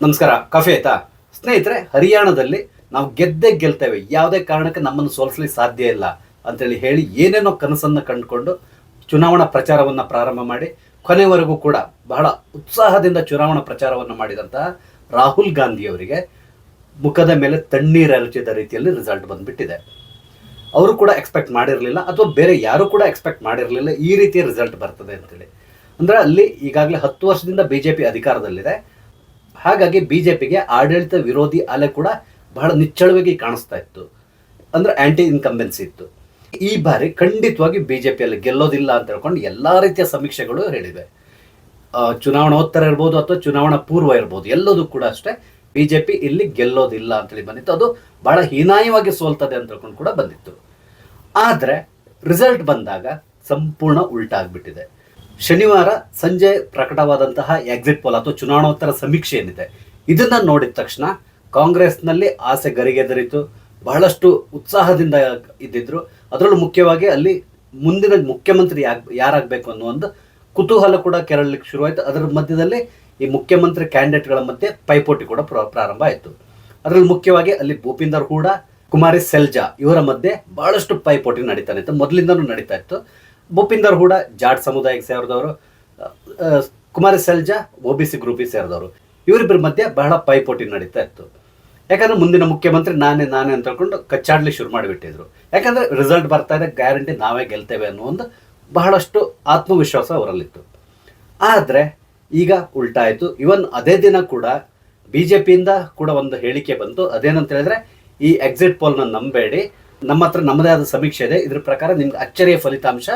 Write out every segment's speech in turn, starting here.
ನಮಸ್ಕಾರ. ಕಾಫಿ ಆಯ್ತಾ? ಸ್ನೇಹಿತರೆ, ಹರಿಯಾಣದಲ್ಲಿ ನಾವು ಗೆದ್ದೇ ಗೆಲ್ತೇವೆ, ಯಾವುದೇ ಕಾರಣಕ್ಕೆ ನಮ್ಮನ್ನು ಸೋಲಿಸಲಿಕ್ಕೆ ಸಾಧ್ಯ ಇಲ್ಲ ಅಂತೇಳಿ ಹೇಳಿ ಏನೇನೋ ಕನಸನ್ನು ಕಂಡುಕೊಂಡು ಚುನಾವಣಾ ಪ್ರಚಾರವನ್ನು ಪ್ರಾರಂಭ ಮಾಡಿ ಕೊನೆವರೆಗೂ ಕೂಡ ಬಹಳ ಉತ್ಸಾಹದಿಂದ ಚುನಾವಣಾ ಪ್ರಚಾರವನ್ನು ಮಾಡಿದಂತಹ ರಾಹುಲ್ ಗಾಂಧಿಯವರಿಗೆ ಮುಖದ ಮೇಲೆ ತಣ್ಣೀರು ಎರಚಿದ ರೀತಿಯಲ್ಲಿ ರಿಸಲ್ಟ್ ಬಂದುಬಿಟ್ಟಿದೆ. ಅವರು ಕೂಡ ಎಕ್ಸ್ಪೆಕ್ಟ್ ಮಾಡಿರಲಿಲ್ಲ, ಅಥವಾ ಬೇರೆ ಯಾರು ಕೂಡ ಎಕ್ಸ್ಪೆಕ್ಟ್ ಮಾಡಿರಲಿಲ್ಲ ಈ ರೀತಿಯ ರಿಸಲ್ಟ್ ಬರ್ತದೆ ಅಂತೇಳಿ. ಅಂದರೆ ಅಲ್ಲಿ ಈಗಾಗಲೇ 10 ವರ್ಷದಿಂದ BJP ಅಧಿಕಾರದಲ್ಲಿದೆ. ಹಾಗಾಗಿ BJPಗೆ ಆಡಳಿತ ವಿರೋಧಿ ಅಲೆ ಕೂಡ ಬಹಳ ನಿಚ್ಚಳವಾಗಿ ಕಾಣಿಸ್ತಾ ಇತ್ತು. ಅಂದರೆ ಆ್ಯಂಟಿ ಇನ್ಕಂಬೆನ್ಸಿ ಇತ್ತು. ಈ ಬಾರಿ ಖಂಡಿತವಾಗಿ BJPಯಲ್ಲಿ ಗೆಲ್ಲೋದಿಲ್ಲ ಅಂತ ಹೇಳ್ಕೊಂಡು ಎಲ್ಲ ರೀತಿಯ ಸಮೀಕ್ಷೆಗಳು ಹೇಳಿವೆ. ಚುನಾವಣೋತ್ತರ ಇರ್ಬೋದು ಅಥವಾ ಚುನಾವಣಾ ಪೂರ್ವ ಇರ್ಬೋದು, ಎಲ್ಲದೂ ಕೂಡ ಅಷ್ಟೇ BJP ಇಲ್ಲಿ ಗೆಲ್ಲೋದಿಲ್ಲ ಅಂತೇಳಿ ಬಂದಿತ್ತು. ಅದು ಬಹಳ ಹೀನಾಯವಾಗಿ ಸೋಲ್ತದೆ ಅಂತ ಹೇಳ್ಕೊಂಡು ಕೂಡ ಬಂದಿತ್ತು. ಆದರೆ ರಿಸಲ್ಟ್ ಬಂದಾಗ ಸಂಪೂರ್ಣ ಉಲ್ಟಾ ಆಗಿಬಿಟ್ಟಿದೆ. ಶನಿವಾರ ಸಂಜೆ ಪ್ರಕಟವಾದಂತಹ ಎಕ್ಸಿಟ್ ಪೋಲ್ ಅಥವಾ ಚುನಾವಣೋತ್ತರ ಸಮೀಕ್ಷೆ ಏನಿದೆ, ಇದನ್ನು ನೋಡಿದ ತಕ್ಷಣ ಕಾಂಗ್ರೆಸ್ನಲ್ಲಿ ಆಸೆ ಗರಿಗೆದರಿತು. ಬಹಳಷ್ಟು ಉತ್ಸಾಹದಿಂದ ಇದ್ದಿದ್ರು. ಅದರಲ್ಲೂ ಮುಖ್ಯವಾಗಿ ಅಲ್ಲಿ ಮುಂದಿನ ಮುಖ್ಯಮಂತ್ರಿ ಯಾರಾಗಬೇಕು ಅನ್ನೋ ಒಂದು ಕುತೂಹಲ ಕೂಡ ಕೆರಳಲಿಕ್ಕೆ ಶುರುವಾಯಿತು. ಅದರ ಮಧ್ಯದಲ್ಲಿ ಈ ಮುಖ್ಯಮಂತ್ರಿ ಕ್ಯಾಂಡಿಡೇಟ್ಗಳ ಮಧ್ಯೆ ಪೈಪೋಟಿ ಕೂಡ ಪ್ರಾರಂಭ ಆಯಿತು. ಅದರಲ್ಲಿ ಮುಖ್ಯವಾಗಿ ಅಲ್ಲಿ ಭೂಪಿಂದರ್ ಹೂಡಾ, ಕುಮಾರಿ ಸೆಲ್ಜಾ ಇವರ ಮಧ್ಯೆ ಬಹಳಷ್ಟು ಪೈಪೋಟಿ ನಡೀತಾನೆ ಇತ್ತು, ಮೊದಲಿಂದನೂ ನಡೀತಾ ಇತ್ತು. ಭೂಪಿಂದರ್ ಹೂಡಾ ಜಾಟ್ ಸಮುದಾಯಕ್ಕೆ ಸೇರಿದವರು, ಕುಮಾರಿ ಸೆಲ್ಜಾ OBC ಗ್ರೂಪಿಗೆ ಸೇರಿದವರು. ಇವರಿಬ್ಬರ ಮಧ್ಯೆ ಬಹಳ ಪೈಪೋಟಿ ನಡೀತಾ ಇತ್ತು. ಯಾಕಂದರೆ ಮುಂದಿನ ಮುಖ್ಯಮಂತ್ರಿ ನಾನೇ ಅಂತ ಹೇಳ್ಕೊಂಡು ಕಚ್ಚಾಡ್ಲಿಕ್ಕೆ ಶುರು ಮಾಡಿಬಿಟ್ಟಿದ್ರು. ಯಾಕಂದರೆ ರಿಸಲ್ಟ್ ಬರ್ತಾ ಇದೆ, ಗ್ಯಾರಂಟಿ ನಾವೇ ಗೆಲ್ತೇವೆ ಅನ್ನೋ ಒಂದು ಬಹಳಷ್ಟು ಆತ್ಮವಿಶ್ವಾಸ ಅವರಲ್ಲಿತ್ತು. ಆದರೆ ಈಗ ಉಲ್ಟಾ ಆಯಿತು. ಇವನ್ ಅದೇ ದಿನ ಕೂಡ BJPಯಿಂದ ಕೂಡ ಒಂದು ಹೇಳಿಕೆ ಬಂತು. ಅದೇನಂತ ಹೇಳಿದ್ರೆ, ಈ ಎಕ್ಸಿಟ್ ಪೋಲ್ನ ನಂಬೇಡಿ, ನಮ್ಮ ಹತ್ರ ನಮ್ಮದೇ ಆದ ಸಮೀಕ್ಷೆ ಇದೆ, ಇದ್ರ ಪ್ರಕಾರ ನಿಮ್ಗೆ ಅಚ್ಚರಿಯ ಫಲಿತಾಂಶ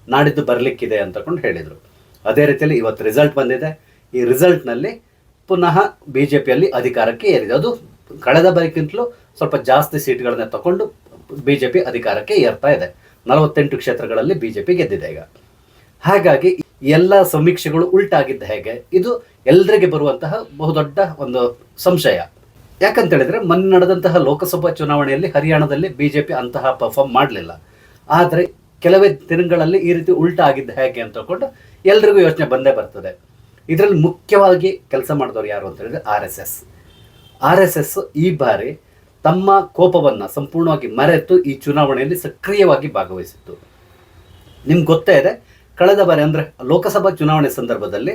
ನಾಡಿದ್ದು ಬರಲಿಕ್ಕಿದೆ ಅಂತಕೊಂಡು ಹೇಳಿದರು. ಅದೇ ರೀತಿಯಲ್ಲಿ ಇವತ್ತು ರಿಸಲ್ಟ್ ಬಂದಿದೆ. ಈ ರಿಸಲ್ಟ್ನಲ್ಲಿ ಪುನಃ BJPಯಲ್ಲಿ ಅಧಿಕಾರಕ್ಕೆ ಏರಿದೆ. ಅದು ಕಳೆದ ಬಾರಿಗಿಂತಲೂ ಸ್ವಲ್ಪ ಜಾಸ್ತಿ ಸೀಟ್ಗಳನ್ನ ತಗೊಂಡು BJP ಅಧಿಕಾರಕ್ಕೆ ಏರ್ತಾ ಇದೆ. 48 ಕ್ಷೇತ್ರಗಳಲ್ಲಿ BJP ಗೆದ್ದಿದೆ ಈಗ. ಹಾಗಾಗಿ ಎಲ್ಲ ಸಮೀಕ್ಷೆಗಳು ಉಲ್ಟಾಗಿದ್ದ ಹೇಗೆ, ಇದು ಎಲ್ರಿಗೆ ಬರುವಂತಹ ಬಹುದೊಡ್ಡ ಒಂದು ಸಂಶಯ. ಯಾಕಂತೇಳಿದರೆ, ಮೊನ್ನೆ ನಡೆದಂತಹ ಲೋಕಸಭಾ ಚುನಾವಣೆಯಲ್ಲಿ ಹರಿಯಾಣದಲ್ಲಿ BJP ಅಂತಹ ಪರ್ಫಾರ್ಮ್ ಮಾಡಲಿಲ್ಲ. ಆದರೆ ಕೆಲವೇ ದಿನಗಳಲ್ಲಿ ಈ ರೀತಿ ಉಲ್ಟಾ ಆಗಿದ್ದ ಹೇಗೆ ಅಂತ ತಗೊಂಡು ಎಲ್ರಿಗೂ ಯೋಚನೆ ಬಂದೇ ಬರ್ತದೆ. ಇದರಲ್ಲಿ ಮುಖ್ಯವಾಗಿ ಕೆಲಸ ಮಾಡಿದವರು ಯಾರು ಅಂತ ಹೇಳಿದ್ರೆ RSS ಈ ಬಾರಿ ತಮ್ಮ ಕೋಪವನ್ನು ಸಂಪೂರ್ಣವಾಗಿ ಮರೆತು ಈ ಚುನಾವಣೆಯಲ್ಲಿ ಸಕ್ರಿಯವಾಗಿ ಭಾಗವಹಿಸಿತ್ತು. ನಿಮ್ಗೆ ಗೊತ್ತೇ ಇದೆ, ಕಳೆದ ಬಾರಿ ಅಂದರೆ ಲೋಕಸಭಾ ಚುನಾವಣೆ ಸಂದರ್ಭದಲ್ಲಿ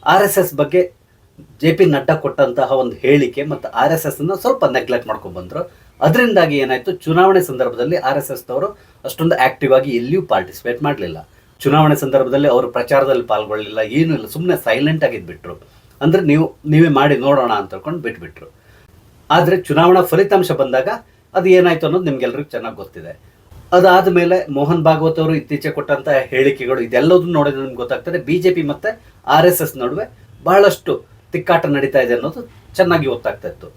RSS ಬಗ್ಗೆ JP ನಡ್ಡಾ ಕೊಟ್ಟಂತಹ ಒಂದು ಹೇಳಿಕೆ ಮತ್ತು RSSನ ಸ್ವಲ್ಪ ನೆಗ್ಲೆಕ್ಟ್ ಮಾಡ್ಕೊಂಡ್ಬಂದರು. ಅದರಿಂದಾಗಿ ಏನಾಯಿತು, ಚುನಾವಣೆ ಸಂದರ್ಭದಲ್ಲಿ RSSದವರು ಅಷ್ಟೊಂದು ಆ್ಯಕ್ಟಿವ್ ಆಗಿ ಎಲ್ಲಿಯೂ ಪಾರ್ಟಿಸಿಪೇಟ್ ಮಾಡಲಿಲ್ಲ. ಚುನಾವಣೆ ಸಂದರ್ಭದಲ್ಲಿ ಅವರು ಪ್ರಚಾರದಲ್ಲಿ ಪಾಲ್ಗೊಳ್ಳಲಿಲ್ಲ, ಏನೂ ಇಲ್ಲ, ಸುಮ್ಮನೆ ಸೈಲೆಂಟ್ ಆಗಿದ್ಬಿಟ್ರು. ಅಂದರೆ ನೀವೇ ಮಾಡಿ ನೋಡೋಣ ಅಂತ ಹೇಳ್ಕೊಂಡು ಬಿಟ್ಬಿಟ್ರು. ಆದರೆ ಚುನಾವಣಾ ಫಲಿತಾಂಶ ಬಂದಾಗ ಅದು ಏನಾಯಿತು ಅನ್ನೋದು ನಿಮ್ಗೆಲ್ರಿಗೂ ಚೆನ್ನಾಗಿ ಗೊತ್ತಿದೆ. ಅದಾದ ಮೇಲೆ ಮೋಹನ್ ಭಾಗವತ್ ಅವರು ಇತ್ತೀಚೆಗೆ ಕೊಟ್ಟಂತಹ ಹೇಳಿಕೆಗಳು, ಇದೆಲ್ಲದನ್ನು ನೋಡಿದ್ರೆ ನಿಮ್ಗೆ ಗೊತ್ತಾಗ್ತದೆ BJP ಮತ್ತು RSS ನಡುವೆ ಬಹಳಷ್ಟು ತಿಕ್ಕಾಟ ನಡೀತಾ ಇದೆ ಅನ್ನೋದು ಚೆನ್ನಾಗಿ ಗೊತ್ತಾಗ್ತಾ ಇತ್ತು.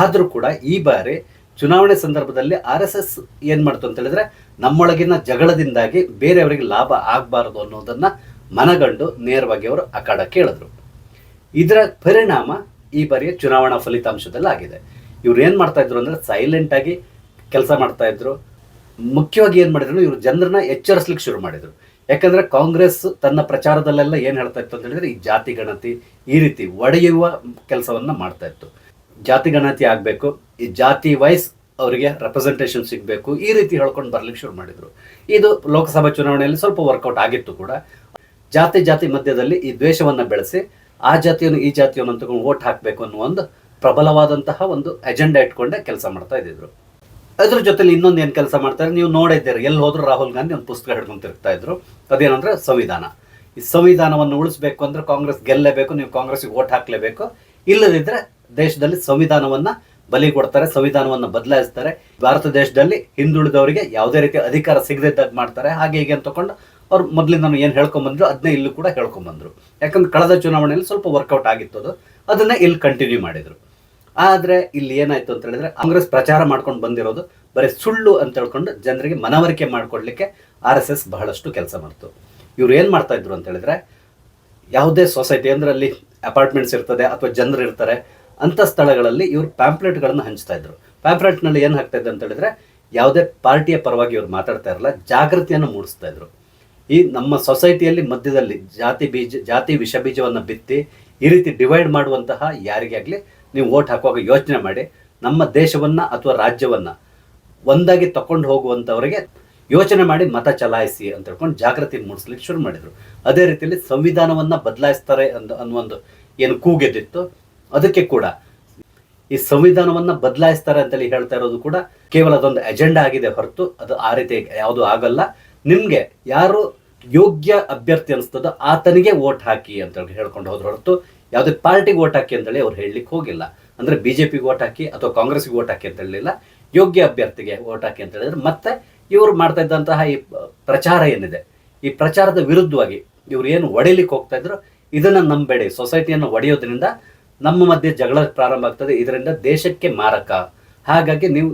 ಆದರೂ ಕೂಡ ಈ ಬಾರಿ ಚುನಾವಣೆ ಸಂದರ್ಭದಲ್ಲಿ RSS ಏನು ಮಾಡ್ತು ಅಂತ ಹೇಳಿದ್ರೆ, ನಮ್ಮೊಳಗಿನ ಜಗಳದಿಂದಾಗಿ ಬೇರೆಯವರಿಗೆ ಲಾಭ ಆಗಬಾರದು ಅನ್ನೋದನ್ನು ಮನಗಂಡು ನೇರವಾಗಿ ಅವರು ಅಖಾಡಕ್ಕೆ ಇಳಿದ್ರು. ಇದರ ಪರಿಣಾಮ ಈ ಬಾರಿಯ ಚುನಾವಣಾ ಫಲಿತಾಂಶದಲ್ಲಿ ಆಗಿದೆ. ಇವ್ರು ಏನು ಮಾಡ್ತಾ ಇದ್ರು ಅಂದರೆ, ಸೈಲೆಂಟಾಗಿ ಕೆಲಸ ಮಾಡ್ತಾ ಇದ್ರು. ಮುಖ್ಯವಾಗಿ ಏನು ಮಾಡಿದ್ರು, ಇವರು ಜನರನ್ನ ಎಚ್ಚರಿಸ್ಲಿಕ್ಕೆ ಶುರು ಮಾಡಿದರು. ಯಾಕಂದರೆ ಕಾಂಗ್ರೆಸ್ ತನ್ನ ಪ್ರಚಾರದಲ್ಲೆಲ್ಲ ಏನು ಹೇಳ್ತಾ ಇತ್ತು ಅಂತ ಹೇಳಿದ್ರೆ, ಈ ಜಾತಿ ಗಣತಿ ಈ ರೀತಿ ಒಡೆಯುವ ಕೆಲಸವನ್ನು ಮಾಡ್ತಾ ಇತ್ತು. ಜಾತಿ ಗಣತಿ ಆಗಬೇಕು, ಈ ಜಾತಿ ವೈಸ್ ಅವರಿಗೆ ರೆಪ್ರೆಸೆಂಟೇಷನ್ ಸಿಗಬೇಕು, ಈ ರೀತಿ ಹೇಳ್ಕೊಂಡು ಬರ್ಲಿಕ್ಕೆ ಶುರು ಮಾಡಿದರು. ಇದು ಲೋಕಸಭಾ ಚುನಾವಣೆಯಲ್ಲಿ ಸ್ವಲ್ಪ ವರ್ಕೌಟ್ ಆಗಿತ್ತು ಕೂಡ. ಜಾತಿ ಮಧ್ಯದಲ್ಲಿ ಈ ದ್ವೇಷವನ್ನು ಬೆಳೆಸಿ ಆ ಜಾತಿಯನ್ನು ಈ ಜಾತಿಯನ್ನು ತಗೊಂಡು ಓಟ್ ಹಾಕಬೇಕು ಅನ್ನೋ ಒಂದು ಪ್ರಬಲವಾದಂತಹ ಒಂದು ಅಜೆಂಡಾ ಇಟ್ಕೊಂಡೆ ಕೆಲಸ ಮಾಡ್ತಾ ಇದ್ದಿದ್ರು. ಅದ್ರ ಜೊತೆಲಿ ಇನ್ನೊಂದು ಏನು ಕೆಲಸ ಮಾಡ್ತಾರೆ, ನೀವು ನೋಡಿದ್ದೀರಿ, ಎಲ್ಲಿ ಹೋದ್ರು ರಾಹುಲ್ ಗಾಂಧಿ ಒಂದು ಪುಸ್ತಕ ಹಿಡ್ಕೊಂಡು ತಿರುಗ್ತಾ ಇದ್ರು. ಅದೇನಂದ್ರೆ ಸಂವಿಧಾನ. ಈ ಸಂವಿಧಾನವನ್ನು ಉಳಿಸ್ಬೇಕು ಅಂದ್ರೆ ಕಾಂಗ್ರೆಸ್ ಗೆಲ್ಲಲೇಬೇಕು, ನೀವು ಕಾಂಗ್ರೆಸ್ಗೆ ಓಟ್ ಹಾಕಲೇಬೇಕು, ಇಲ್ಲದಿದ್ದರೆ ದೇಶದಲ್ಲಿ ಸಂವಿಧಾನವನ್ನು ಬಲಿ ಕೊಡ್ತಾರೆ, ಸಂವಿಧಾನವನ್ನು ಬದಲಾಯಿಸ್ತಾರೆ, ಭಾರತ ದೇಶದಲ್ಲಿ ಹಿಂದುಳಿದವರಿಗೆ ಯಾವುದೇ ರೀತಿಯ ಅಧಿಕಾರ ಸಿಗದಿದ್ದಾಗ ಮಾಡ್ತಾರೆ, ಹಾಗೆ ಹೀಗೆ ಅಂತಕೊಂಡು ಅವ್ರು ಮೊದಲಿಂದ ಏನು ಹೇಳ್ಕೊಂಬಂದ್ರು ಅದನ್ನೇ ಇಲ್ಲೂ ಕೂಡ ಹೇಳ್ಕೊಂಬಂದರು. ಯಾಕಂದ್ರೆ ಕಳೆದ ಚುನಾವಣೆಯಲ್ಲಿ ಸ್ವಲ್ಪ ವರ್ಕೌಟ್ ಆಗಿತ್ತು, ಅದನ್ನೇ ಇಲ್ಲಿ ಕಂಟಿನ್ಯೂ ಮಾಡಿದರು. ಆದರೆ ಇಲ್ಲಿ ಏನಾಯಿತು ಅಂತ ಹೇಳಿದ್ರೆ, ಕಾಂಗ್ರೆಸ್ ಪ್ರಚಾರ ಮಾಡ್ಕೊಂಡು ಬಂದಿರೋದು ಬರೀ ಸುಳ್ಳು ಅಂತ ಹೇಳ್ಕೊಂಡು ಜನರಿಗೆ ಮನವರಿಕೆ ಮಾಡಿಕೊಡ್ಲಿಕ್ಕೆ RSS ಬಹಳಷ್ಟು ಕೆಲಸ ಮಾಡ್ತು. ಇವ್ರು ಏನು ಮಾಡ್ತಾ ಇದ್ರು ಅಂತ ಹೇಳಿದ್ರೆ, ಯಾವುದೇ ಸೊಸೈಟಿ ಅಂದರೆ ಅಲ್ಲಿ ಅಪಾರ್ಟ್ಮೆಂಟ್ಸ್ ಇರ್ತದೆ ಅಥವಾ ಜನರು ಇರ್ತಾರೆ, ಅಂಥ ಸ್ಥಳಗಳಲ್ಲಿ ಇವರು ಪ್ಯಾಂಪ್ಲೆಟ್ಗಳನ್ನು ಹಂಚ್ತಾ ಇದ್ರು. ಪ್ಯಾಂಪ್ಲೆಟ್ನಲ್ಲಿ ಏನು ಹಾಕ್ತಾ ಇದ್ರು ಅಂತ ಹೇಳಿದ್ರೆ, ಯಾವುದೇ ಪಾರ್ಟಿಯ ಪರವಾಗಿ ಇವ್ರು ಮಾತಾಡ್ತಾ ಇರಲ್ಲ, ಜಾಗೃತಿಯನ್ನು ಮೂಡಿಸ್ತಾ ಇದ್ರು. ಈ ನಮ್ಮ ಸೊಸೈಟಿಯಲ್ಲಿ ಮಧ್ಯದಲ್ಲಿ ಜಾತಿ ವಿಷ ಬೀಜವನ್ನು ಬಿತ್ತಿ ಈ ರೀತಿ ಡಿವೈಡ್ ಮಾಡುವಂತಹ ಯಾರಿಗಾಗಲಿ ನೀವು ವೋಟ್ ಹಾಕುವಾಗ ಯೋಚನೆ ಮಾಡಿ, ನಮ್ಮ ದೇಶವನ್ನು ಅಥವಾ ರಾಜ್ಯವನ್ನು ಒಂದಾಗಿ ತಕೊಂಡು ಹೋಗುವಂಥವರಿಗೆ ಯೋಚನೆ ಮಾಡಿ ಮತ ಚಲಾಯಿಸಿ ಅಂತ ಹೇಳ್ಕೊಂಡು ಜಾಗೃತಿ ಮೂಡಿಸ್ಲಿಕ್ಕೆ ಶುರು ಮಾಡಿದರು. ಅದೇ ರೀತಿಯಲ್ಲಿ ಸಂವಿಧಾನವನ್ನು ಬದಲಾಯಿಸ್ತಾರೆ ಅನ್ನುವೊಂದು ಏನು ಕೂಗೆದ್ದಿತ್ತು, ಅದಕ್ಕೆ ಕೂಡ ಈ ಸಂವಿಧಾನವನ್ನು ಬದಲಾಯಿಸ್ತಾರೆ ಅಂತೇಳಿ ಹೇಳ್ತಾ ಇರೋದು ಕೂಡ ಕೇವಲ ಅದೊಂದು ಎಜೆಂಡಾ ಆಗಿದೆ ಹೊರತು ಅದು ಆ ರೀತಿ ಯಾವುದು ಆಗಲ್ಲ. ನಿಮಗೆ ಯಾರು ಯೋಗ್ಯ ಅಭ್ಯರ್ಥಿ ಅನಿಸ್ತದೋ ಆತನಿಗೆ ವೋಟ್ ಹಾಕಿ ಅಂತ ಹೇಳ್ಕೊಂಡು ಹೋದ್ರು ಹೊರತು ಯಾವುದೇ ಪಾರ್ಟಿಗೆ ವೋಟ್ ಹಾಕಿ ಅಂತೇಳಿ ಅವ್ರು ಹೇಳಲಿಕ್ಕೆ ಹೋಗಿಲ್ಲ. ಅಂದರೆ BJPಗೆ ವೋಟ್ ಹಾಕಿ ಅಥವಾ ಕಾಂಗ್ರೆಸ್ಗೆ ವೋಟ್ ಹಾಕಿ ಅಂತ ಹೇಳಲಿಲ್ಲ, ಯೋಗ್ಯ ಅಭ್ಯರ್ಥಿಗೆ ವೋಟ್ ಹಾಕಿ ಅಂತ ಹೇಳಿದ್ರೆ. ಮತ್ತೆ ಇವರು ಮಾಡ್ತಾ ಇದ್ದಂತಹ ಈ ಪ್ರಚಾರ ಏನಿದೆ, ಈ ಪ್ರಚಾರದ ವಿರುದ್ಧವಾಗಿ ಇವ್ರು ಏನು ಒಡೆಯಲಿಕ್ಕೆ ಹೋಗ್ತಾ ಇದ್ರು, ಇದನ್ನು ನಂಬೇಡಿ. ಸೊಸೈಟಿಯನ್ನು ಒಡೆಯೋದ್ರಿಂದ ನಮ್ಮ ಮಧ್ಯೆ ಜಗಳ ಪ್ರಾರಂಭ ಆಗ್ತದೆ, ಇದರಿಂದ ದೇಶಕ್ಕೆ ಮಾರಕ. ಹಾಗಾಗಿ ನೀವು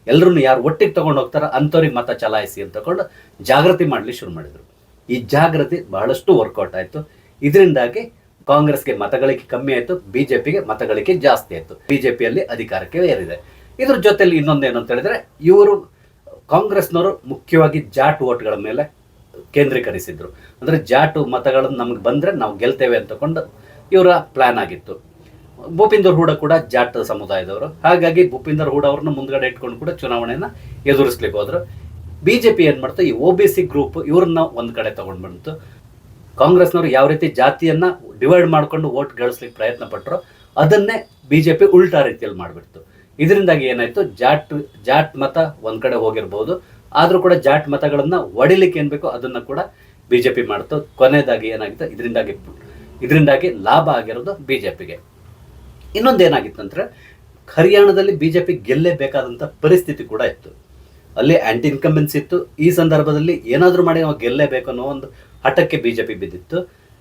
ಎಲ್ಲರನ್ನು ಯಾರು ಒಟ್ಟಿಗೆ ತಗೊಂಡು ಹೋಗ್ತಾರೋ ಅಂಥವ್ರಿಗೆ ಮತ ಚಲಾಯಿಸಿ ಅಂತ ತಗೊಂಡು ಜಾಗೃತಿ ಮಾಡಲಿಕ್ಕೆ ಶುರು ಮಾಡಿದರು. ಈ ಜಾಗೃತಿ ಬಹಳಷ್ಟು ವರ್ಕೌಟ್ ಆಯಿತು. ಇದರಿಂದಾಗಿ ಕಾಂಗ್ರೆಸ್ಗೆ ಮತಗಳಿಕೆ ಕಮ್ಮಿ ಆಯಿತು, BJPಗೆ ಮತಗಳಿಕೆ ಜಾಸ್ತಿ ಆಯಿತು. BJPಯಲ್ಲಿ ಅಧಿಕಾರಕ್ಕೆ ಏರಿದೆ. ಇದ್ರ ಜೊತೆಲಿ ಇನ್ನೊಂದೇನು ಅಂತ ಹೇಳಿದ್ರೆ, ಇವರು ಕಾಂಗ್ರೆಸ್ನವರು ಮುಖ್ಯವಾಗಿ ಜಾಟ್ ವೋಟ್ಗಳ ಮೇಲೆ ಕೇಂದ್ರೀಕರಿಸಿದ್ರು. ಅಂದರೆ ಜಾಟು ಮತಗಳನ್ನು ನಮಗೆ ಬಂದರೆ ನಾವು ಗೆಲ್ತೇವೆ ಅಂತಕೊಂಡು ಇವರ ಪ್ಲಾನ್ ಆಗಿತ್ತು. ಭೂಪಿಂದರ್ ಹೂಡ ಕೂಡ ಜಾಟ್ ಸಮುದಾಯದವರು. ಹಾಗಾಗಿ ಭೂಪಿಂದರ್ ಹೂಡ ಅವ್ರನ್ನ ಮುಂದ್ಗಡೆ ಇಟ್ಕೊಂಡು ಕೂಡ ಚುನಾವಣೆಯನ್ನು ಎದುರಿಸ್ಲಿಕ್ಕೆ ಹೋದ್ರು. BJP ಏನು ಮಾಡ್ತು, ಈ OBC ಗ್ರೂಪ್ ಇವ್ರನ್ನ ಒಂದು ಕಡೆ ತಗೊಂಡು ಬಂತು. ಕಾಂಗ್ರೆಸ್ನವರು ಯಾವ ರೀತಿ ಜಾತಿಯನ್ನು ಡಿವೈಡ್ ಮಾಡಿಕೊಂಡು ವೋಟ್ ಗಳಿಸ್ಲಿಕ್ಕೆ ಪ್ರಯತ್ನ ಪಟ್ಟರು, ಅದನ್ನೇ BJP ಉಲ್ಟಾ ರೀತಿಯಲ್ಲಿ ಮಾಡಿಬಿಡ್ತು. ಇದರಿಂದಾಗಿ ಏನಾಯಿತು, ಜಾಟ್ ಮತ ಒಂದು ಕಡೆ ಹೋಗಿರ್ಬೋದು, ಆದರೂ ಕೂಡ ಜಾಟ್ ಮತಗಳನ್ನು ಒಡಿಲಿಕ್ಕೆ ಏನು ಬೇಕೋ ಅದನ್ನು ಕೂಡ BJP ಮಾಡ್ತು. ಕೊನೆಯದಾಗಿ ಏನಾಗಿತ್ತು, ಇದರಿಂದಾಗಿ ಲಾಭ ಆಗಿರೋದು BJPಗೆ. ಇನ್ನೊಂದೇನಾಗಿತ್ತು ಅಂದರೆ, ಹರಿಯಾಣದಲ್ಲಿ BJP ಗೆಲ್ಲೇಬೇಕಾದಂಥ ಪರಿಸ್ಥಿತಿ ಕೂಡ ಇತ್ತು. ಅಲ್ಲಿ ಆ್ಯಂಟಿ ಇನ್ಕಂಬೆನ್ಸಿ ಇತ್ತು. ಈ ಸಂದರ್ಭದಲ್ಲಿ ಏನಾದರೂ ಮಾಡಿ ನಾವು ಗೆಲ್ಲೇಬೇಕು ಅನ್ನೋ ಒಂದು ಹಠಕ್ಕೆ BJP ಬಿದ್ದಿತ್ತು.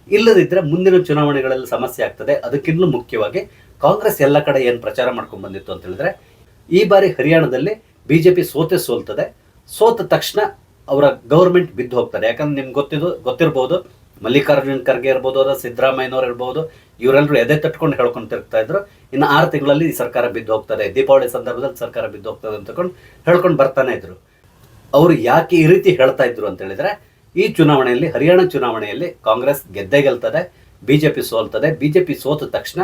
ಇಲ್ಲದಿದ್ದರೆ ಮುಂದಿನ ಚುನಾವಣೆಗಳಲ್ಲಿ ಸಮಸ್ಯೆ ಆಗ್ತದೆ. ಅದಕ್ಕಿಂತಲೂ ಮುಖ್ಯವಾಗಿ ಕಾಂಗ್ರೆಸ್ ಎಲ್ಲ ಕಡೆ ಏನು ಪ್ರಚಾರ ಮಾಡ್ಕೊಂಡು ಬಂದಿತ್ತು ಅಂತ ಹೇಳಿದ್ರೆ, ಈ ಬಾರಿ ಹರಿಯಾಣದಲ್ಲಿ BJP ಸೋಲ್ತದೆ. ಸೋತ ತಕ್ಷಣ ಅವರ ಗೌರ್ಮೆಂಟ್ ಬಿದ್ದು ಹೋಗ್ತಾರೆ. ಯಾಕಂದ್ರೆ ನಿಮ್ಗೆ ಗೊತ್ತಿರ್ಬೋದು, ಮಲ್ಲಿಕಾರ್ಜುನ್ ಖರ್ಗೆ ಇರ್ಬೋದು, ಅಥವಾ ಸಿದ್ದರಾಮಯ್ಯನವ್ರು ಇರ್ಬೋದು, ಇವರೆಲ್ಲರೂ ಎದೆ ತಟ್ಕೊಂಡು ಹೇಳ್ಕೊಂತಿರ್ತಾ ಇದ್ರು, ಇನ್ನು 6 ತಿಂಗಳಲ್ಲಿ ಈ ಸರ್ಕಾರ ಬಿದ್ದು ಹೋಗ್ತದೆ, ದೀಪಾವಳಿ ಸಂದರ್ಭದಲ್ಲಿ ಸರ್ಕಾರ ಬಿದ್ದು ಹೋಗ್ತದೆ ಅಂತಕೊಂಡು ಹೇಳ್ಕೊಂಡು ಬರ್ತಾನೆ ಇದ್ರು. ಅವರು ಯಾಕೆ ಈ ರೀತಿ ಹೇಳ್ತಾ ಇದ್ರು ಅಂತ ಹೇಳಿದ್ರೆ, ಈ ಚುನಾವಣೆಯಲ್ಲಿ, ಹರಿಯಾಣ ಚುನಾವಣೆಯಲ್ಲಿ ಕಾಂಗ್ರೆಸ್ ಗೆಲ್ತದೆ, BJP ಸೋಲ್ತದೆ. BJP ಸೋತ ತಕ್ಷಣ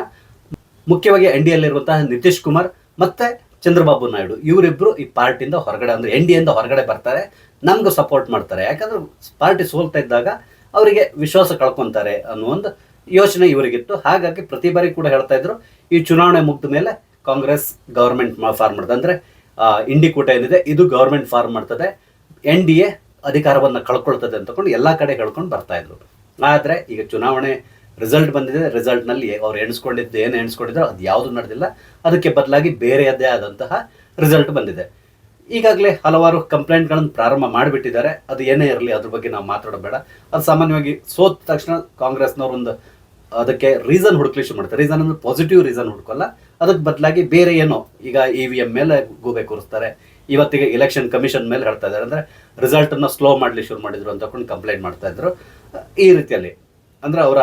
ಮುಖ್ಯವಾಗಿ NDAಯಲ್ಲಿರುವಂತಹ ನಿತೀಶ್ ಕುಮಾರ್ ಮತ್ತೆ ಚಂದ್ರಬಾಬು ನಾಯ್ಡು ಇವರಿಬ್ಬರು ಈ ಪಾರ್ಟಿಯಿಂದ ಹೊರಗಡೆ, ಅಂದರೆ NDAಯಿಂದ ಹೊರಗಡೆ ಬರ್ತಾರೆ, ನಮಗೂ ಸಪೋರ್ಟ್ ಮಾಡ್ತಾರೆ. ಯಾಕಂದ್ರೆ ಪಾರ್ಟಿ ಸೋಲ್ತಾ ಇದ್ದಾಗ ಅವರಿಗೆ ವಿಶ್ವಾಸ ಕಳ್ಕೊತಾರೆ ಅನ್ನೋ ಒಂದು ಯೋಚನೆ ಇವರಿಗಿತ್ತು. ಹಾಗಾಗಿ ಪ್ರತಿ ಬಾರಿ ಕೂಡ ಹೇಳ್ತಾ ಇದ್ರು, ಈ ಚುನಾವಣೆ ಮುಗ್ದ ಮೇಲೆ ಕಾಂಗ್ರೆಸ್ ಗೌರ್ಮೆಂಟ್ ಫಾರ್ಮ್ ಮಾಡ್ತದೆ, ಅಂದರೆ ಇಂಡಿಕೂಟ ಏನಿದೆ ಇದು ಗೌರ್ಮೆಂಟ್ ಫಾರ್ಮ್ ಮಾಡ್ತದೆ, NDA ಅಧಿಕಾರವನ್ನು ಕಳ್ಕೊಳ್ತದೆ ಅಂತಕೊಂಡು ಎಲ್ಲ ಕಡೆ ಹೇಳ್ಕೊಂಡು ಬರ್ತಾ ಇದ್ರು. ಆದರೆ ಈಗ ಚುನಾವಣೆ ರಿಸಲ್ಟ್ ಬಂದಿದೆ. ರಿಸಲ್ಟ್ನಲ್ಲಿ ಅವ್ರು ಏನು ಎಣಿಸ್ಕೊಂಡಿದ್ರು ಅದು ಯಾವುದು ನಡೆದಿಲ್ಲ. ಅದಕ್ಕೆ ಬದಲಾಗಿ ಬೇರೆಯದೇ ಆದಂತಹ ರಿಸಲ್ಟ್ ಬಂದಿದೆ. ಈಗಾಗಲೇ ಹಲವಾರು ಕಂಪ್ಲೇಂಟ್ಗಳನ್ನು ಪ್ರಾರಂಭ ಮಾಡಿಬಿಟ್ಟಿದ್ದಾರೆ. ಅದು ಏನೇ ಇರಲಿ, ಅದ್ರ ಬಗ್ಗೆ ನಾವು ಮಾತಾಡೋಬೇಡ. ಅದು ಸಾಮಾನ್ಯವಾಗಿ ಸೋತ ತಕ್ಷಣ ಕಾಂಗ್ರೆಸ್ನವ್ರು ಅದಕ್ಕೆ ರೀಸನ್ ಹುಡುಕ್ಲಿ ಶುರು ಮಾಡ್ತಾರೆ. ರೀಸನ್ ಅಂದರೆ ಪಾಸಿಟಿವ್ ರೀಸನ್ ಹುಡ್ಕೋಲ್ಲ, ಅದಕ್ಕೆ ಬದಲಾಗಿ ಬೇರೆ ಏನೋ, ಈಗ EVM ಮೇಲೆ ಗೂಬೆ ಕೂರಿಸ್ತಾರೆ. ಇವತ್ತಿಗೆ ಎಲೆಕ್ಷನ್ ಕಮಿಷನ್ ಮೇಲೆ ಹೇಳ್ತಾ ಇದ್ದಾರೆ, ಅಂದರೆ ರಿಸಲ್ಟನ್ನು ಸ್ಲೋ ಮಾಡಲಿ ಶುರು ಮಾಡಿದ್ರು ಅಂತಕೊಂಡು ಕಂಪ್ಲೇಂಟ್ ಮಾಡ್ತಾ ಇದ್ರು. ಈ ರೀತಿಯಲ್ಲಿ ಅಂದರೆ ಅವರ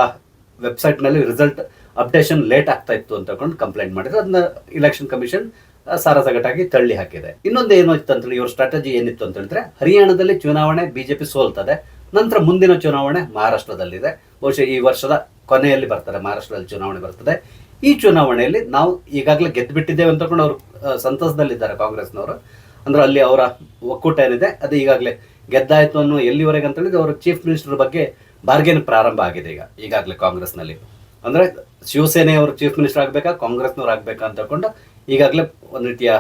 ವೆಬ್ಸೈಟ್ನಲ್ಲಿ ರಿಸಲ್ಟ್ ಅಪ್ಡೇಷನ್ ಲೇಟ್ ಆಗ್ತಾ ಇತ್ತು ಅಂತಕೊಂಡು ಕಂಪ್ಲೇಂಟ್ ಮಾಡಿದ್ರು. ಅದನ್ನ ಎಲೆಕ್ಷನ್ ಕಮಿಷನ್ ಸಾರಾಸಗಟಾಗಿ ತಳ್ಳಿ ಹಾಕಿದೆ. ಇನ್ನೊಂದು ಏನು ಇತ್ತು ಅಂತೇಳಿ, ಇವ್ರ ಸ್ಟ್ರಾಟಜಿ ಏನಿತ್ತು ಅಂತ ಹೇಳಿದ್ರೆ, ಹರಿಯಾಣದಲ್ಲಿ ಚುನಾವಣೆ BJP ಸೋಲ್ತದೆ, ನಂತರ ಮುಂದಿನ ಚುನಾವಣೆ ಮಹಾರಾಷ್ಟ್ರದಲ್ಲಿದೆ. ಬಹುಶಃ ಈ ವರ್ಷದ ಕೊನೆಯಲ್ಲಿ ಬರ್ತಾರೆ, ಮಹಾರಾಷ್ಟ್ರದಲ್ಲಿ ಚುನಾವಣೆ ಬರ್ತದೆ. ಈ ಚುನಾವಣೆಯಲ್ಲಿ ನಾವು ಈಗಾಗಲೇ ಗೆದ್ದುಬಿಟ್ಟಿದ್ದೇವೆ ಅಂತಕೊಂಡು ಅವರು ಸಂತಸದಲ್ಲಿದ್ದಾರೆ ಕಾಂಗ್ರೆಸ್ನವರು. ಅಂದರೆ ಅಲ್ಲಿ ಅವರ ಒಕ್ಕೂಟ ಏನಿದೆ ಅದು ಈಗಾಗಲೇ ಗೆದ್ದಾಯಿತು ಅನ್ನೋ ಎಲ್ಲಿವರೆಗೆ ಅಂತ ಹೇಳಿದ್ರೆ, ಅವರ ಚೀಫ್ ಮಿನಿಸ್ಟರ್ ಬಗ್ಗೆ ಬಾರ್ಗೇನ್ ಪ್ರಾರಂಭ ಆಗಿದೆ ಈಗಾಗಲೇ ಕಾಂಗ್ರೆಸ್ನಲ್ಲಿ. ಅಂದರೆ ಶಿವಸೇನೆಯವರು ಚೀಫ್ ಮಿನಿಸ್ಟರ್ ಆಗಬೇಕಾ, ಕಾಂಗ್ರೆಸ್ನವ್ರು ಆಗಬೇಕಾ ಅಂತ ಹೇಳ್ಕೊಂಡು ಈಗಾಗಲೇ ಒಂದು ರೀತಿಯ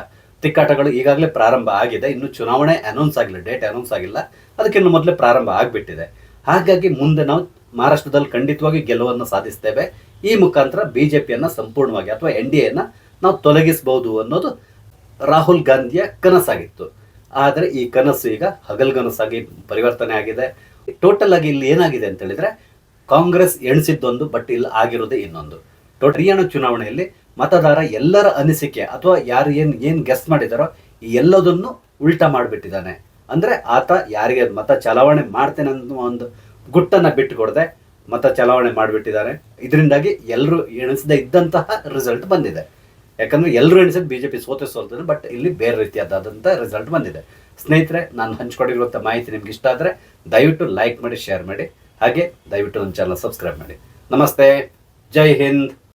ತಿಕ್ಕಾಟಗಳು ಈಗಾಗಲೇ ಪ್ರಾರಂಭ ಆಗಿದೆ. ಇನ್ನು ಚುನಾವಣೆ ಅನೌನ್ಸ್ ಆಗಿಲ್ಲ, ಡೇಟ್ ಅನೌನ್ಸ್ ಆಗಿಲ್ಲ, ಅದಕ್ಕಿಂತ ಮೊದಲೇ ಪ್ರಾರಂಭ ಆಗಿಬಿಟ್ಟಿದೆ. ಹಾಗಾಗಿ ಮುಂದೆ ನಾವು ಮಹಾರಾಷ್ಟ್ರದಲ್ಲಿ ಖಂಡಿತವಾಗಿ ಗೆಲುವನ್ನು ಸಾಧಿಸ್ತೇವೆ. ಈ ಮುಖಾಂತರ BJPಯನ್ನು ಸಂಪೂರ್ಣವಾಗಿ ಅಥವಾ NDAಯನ್ನು ನಾವು ತೊಲಗಿಸಬಹುದು ಅನ್ನೋದು ರಾಹುಲ್ ಗಾಂಧಿಯ ಕನಸಾಗಿತ್ತು. ಆದರೆ ಈ ಕನಸು ಈಗ ಹಗಲ್ಗನಸಾಗಿ ಪರಿವರ್ತನೆ ಆಗಿದೆ. ಟೋಟಲ್ ಆಗಿ ಇಲ್ಲಿ ಏನಾಗಿದೆ ಅಂತ ಹೇಳಿದ್ರೆ, ಕಾಂಗ್ರೆಸ್ ಎಣಿಸಿದ್ದೊಂದು, ಬಟ್ ಇಲ್ಲಿ ಆಗಿರೋದೇ ಇನ್ನೊಂದು. ಹರಿಯಾಣ ಚುನಾವಣೆಯಲ್ಲಿ ಮತದಾರ ಎಲ್ಲರ ಅನಿಸಿಕೆ ಅಥವಾ ಯಾರು ಏನು ಗೆಸ್ ಮಾಡಿದಾರೋ ಈ ಎಲ್ಲದನ್ನು ಉಲ್ಟಾ ಮಾಡಿಬಿಟ್ಟಿದ್ದಾನೆ. ಅಂದರೆ ಆತ ಯಾರಿಗೆ ಮತ ಚಲಾವಣೆ ಮಾಡ್ತೇನೆ ಅನ್ನೋ ಒಂದು ಗುಟ್ಟನ್ನು ಬಿಟ್ಟುಕೊಡದೆ ಮತ ಚಲಾವಣೆ ಮಾಡಿಬಿಟ್ಟಿದ್ದಾರೆ. ಇದರಿಂದಾಗಿ ಎಲ್ಲರೂ ಎಣಿಸದೇ ಇದ್ದಂತಹ ರಿಸಲ್ಟ್ ಬಂದಿದೆ. ಯಾಕಂದರೆ ಎಲ್ಲರೂ ಎಣಿಸಿದ BJP ಸೋಲ್ತದೆ, ಬಟ್ ಇಲ್ಲಿ ಬೇರೆ ರೀತಿಯಾದಂಥ ರಿಸಲ್ಟ್ ಬಂದಿದೆ. ಸ್ನೇಹಿತರೆ, ನಾನು ಹಂಚ್ಕೊಂಡಿರುವಂಥ ಮಾಹಿತಿ ನಿಮ್ಗೆ ಇಷ್ಟ ಆದರೆ ದಯವಿಟ್ಟು ಲೈಕ್ ಮಾಡಿ, ಶೇರ್ ಮಾಡಿ, ಹಾಗೆ ದಯವಿಟ್ಟು ನನ್ನ ಚಾನಲ್ ಸಬ್ಸ್ಕ್ರೈಬ್ ಮಾಡಿ. ನಮಸ್ತೆ, ಜೈ ಹಿಂದ್.